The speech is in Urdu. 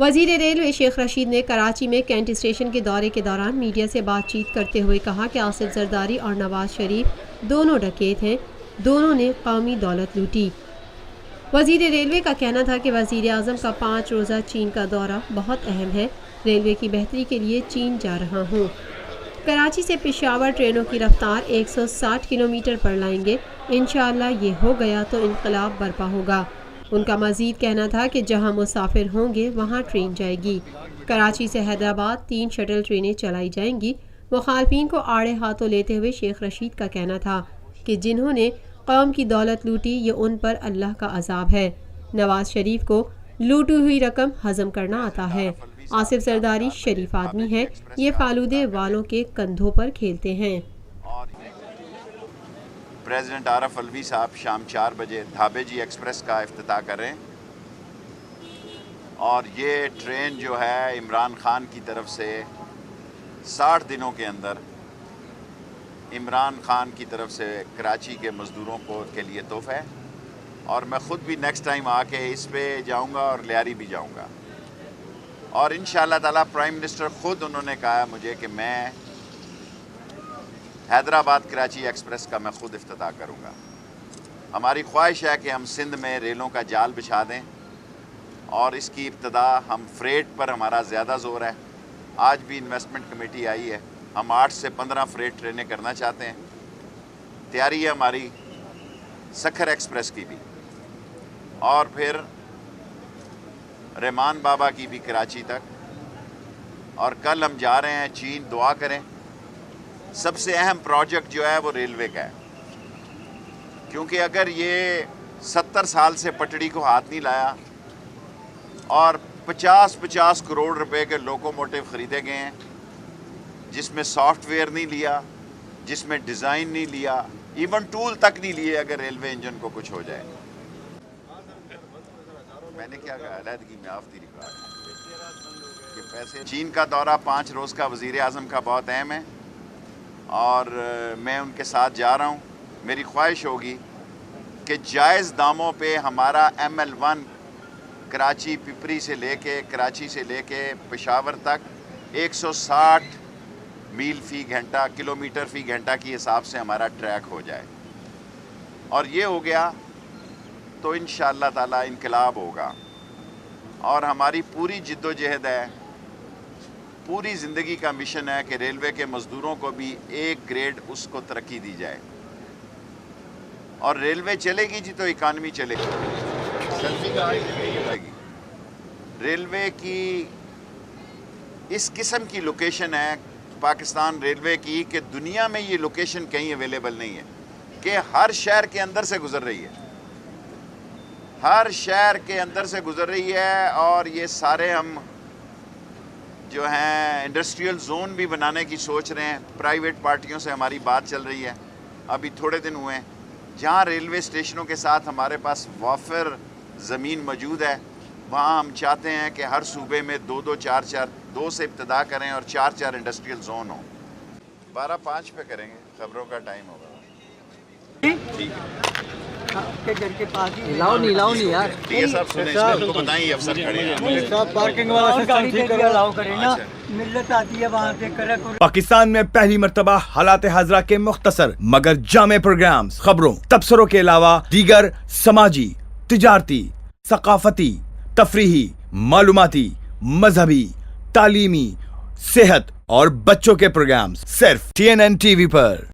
وزیر ریلوے شیخ رشید نے کراچی میں کینٹ اسٹیشن کے دورے کے دوران میڈیا سے بات چیت کرتے ہوئے کہا کہ آصف زرداری اور نواز شریف دونوں ڈکیت ہیں، دونوں نے قومی دولت لوٹی۔ وزیر ریلوے کا کہنا تھا کہ وزیر اعظم کا 5 روزہ چین کا دورہ بہت اہم ہے، ریلوے کی بہتری کے لیے چین جا رہا ہوں۔ کراچی سے پشاور ٹرینوں کی رفتار 160 کلومیٹر پر لائیں گے، انشاءاللہ یہ ہو گیا تو انقلاب برپا ہوگا۔ ان کا مزید کہنا تھا کہ جہاں مسافر ہوں گے وہاں ٹرین جائے گی۔ کراچی سے حیدرآباد 3 شٹل ٹرینیں چلائی جائیں گی۔ مخالفین کو آڑے ہاتھوں لیتے ہوئے شیخ رشید کا کہنا تھا کہ جنہوں نے قوم کی دولت لوٹی یہ ان پر اللہ کا عذاب ہے۔ نواز شریف کو لوٹی ہوئی رقم ہضم کرنا آتا ہے۔ آصف زرداری شریف آدمی ہے، یہ فالودے والوں کے کندھوں پر کھیلتے ہیں۔ پریزیڈنٹ عارف الوی صاحب شام 4 بجے دھابے جی ایکسپریس کا افتتاح کر رہے ہیں، اور یہ ٹرین جو ہے عمران خان کی طرف سے 60 دنوں کے اندر عمران خان کی طرف سے کراچی کے مزدوروں کے لیے تحفہ ہے، اور میں خود بھی نیکسٹ ٹائم آ کے اس پہ جاؤں گا اور لیاری بھی جاؤں گا، اور انشاءاللہ تعالیٰ پرائم منسٹر خود انہوں نے کہا مجھے کہ میں حیدرآباد کراچی ایکسپریس کا میں خود افتتاح کروں گا۔ ہماری خواہش ہے کہ ہم سندھ میں ریلوں کا جال بچھا دیں، اور اس کی ابتدا ہم فریٹ پر ہمارا زیادہ زور ہے۔ آج بھی انویسٹمنٹ کمیٹی آئی ہے، ہم 8 سے 15 فریٹ ٹرینیں کرنا چاہتے ہیں۔ تیاری ہے ہماری سکھر ایکسپریس کی بھی، اور پھر رحمان بابا کی بھی کراچی تک، اور کل ہم جا رہے ہیں چین۔ دعا کریں۔ سب سے اہم پروجیکٹ جو ہے وہ ریلوے کا ہے، کیونکہ اگر یہ 70 سال سے پٹڑی کو ہاتھ نہیں لایا اور 50 کروڑ روپے کے لوکوموٹیو خریدے گئے ہیں، جس میں سافٹ ویئر نہیں لیا، جس میں ڈیزائن نہیں لیا، ایون ٹول تک نہیں لیے، اگر ریلوے انجن کو کچھ ہو جائے۔ میں نے کیا کہا، علیحدگی میں آف دی ریکارڈ کہ پیسے۔ چین کا دورہ 5 روز کا وزیر اعظم کا بہت اہم ہے، اور میں ان کے ساتھ جا رہا ہوں۔ میری خواہش ہوگی کہ جائز داموں پہ ہمارا ML1 کراچی پپری سے لے کے کراچی سے لے کے پشاور تک 160 میل فی گھنٹہ، کلومیٹر فی گھنٹہ کی حساب سے ہمارا ٹریک ہو جائے، اور یہ ہو گیا تو انشاءاللہ تعالی انقلاب ہوگا۔ اور ہماری پوری جد و جہد ہے، پوری زندگی کا مشن ہے کہ ریلوے کے مزدوروں کو بھی 1 گریڈ اس کو ترقی دی جائے، اور ریلوے چلے گی جی تو اکانومی چلے گی۔ ریلوے کی اس قسم کی لوکیشن ہے پاکستان ریلوے کی کہ دنیا میں یہ لوکیشن کہیں اویلیبل نہیں ہے، کہ ہر شہر کے اندر سے گزر رہی ہے، ہر شہر کے اندر سے گزر رہی ہے۔ اور یہ سارے ہم جو ہیں انڈسٹریل زون بھی بنانے کی سوچ رہے ہیں، پرائیویٹ پارٹیوں سے ہماری بات چل رہی ہے، ابھی تھوڑے دن ہوئے ہیں، جہاں ریلوے اسٹیشنوں کے ساتھ ہمارے پاس وافر زمین موجود ہے، وہاں ہم چاہتے ہیں کہ ہر صوبے میں 2 4 2 سے ابتدا کریں اور 4 انڈسٹریل زون ہوں۔ 12:05 پہ کریں گے، خبروں کا ٹائم ہوگا۔ ٹھیک ہے، لاؤ نہیں یار، ٹھیک ہے صاحب، سنیں اس کو بتائیں، یہ افسر کھڑے ہیں۔ پارکنگ والا ٹھیک لاؤ کریں نا، ملت آتی ہے وہاں سے کرے۔ پاکستان میں پہلی مرتبہ حالات حاضرہ کے مختصر مگر جامع پروگرامز، خبروں، تبصروں کے علاوہ دیگر سماجی، تجارتی، ثقافتی، تفریحی، معلوماتی، مذہبی، تعلیمی، صحت اور بچوں کے پروگرامز صرف TNN TV پر۔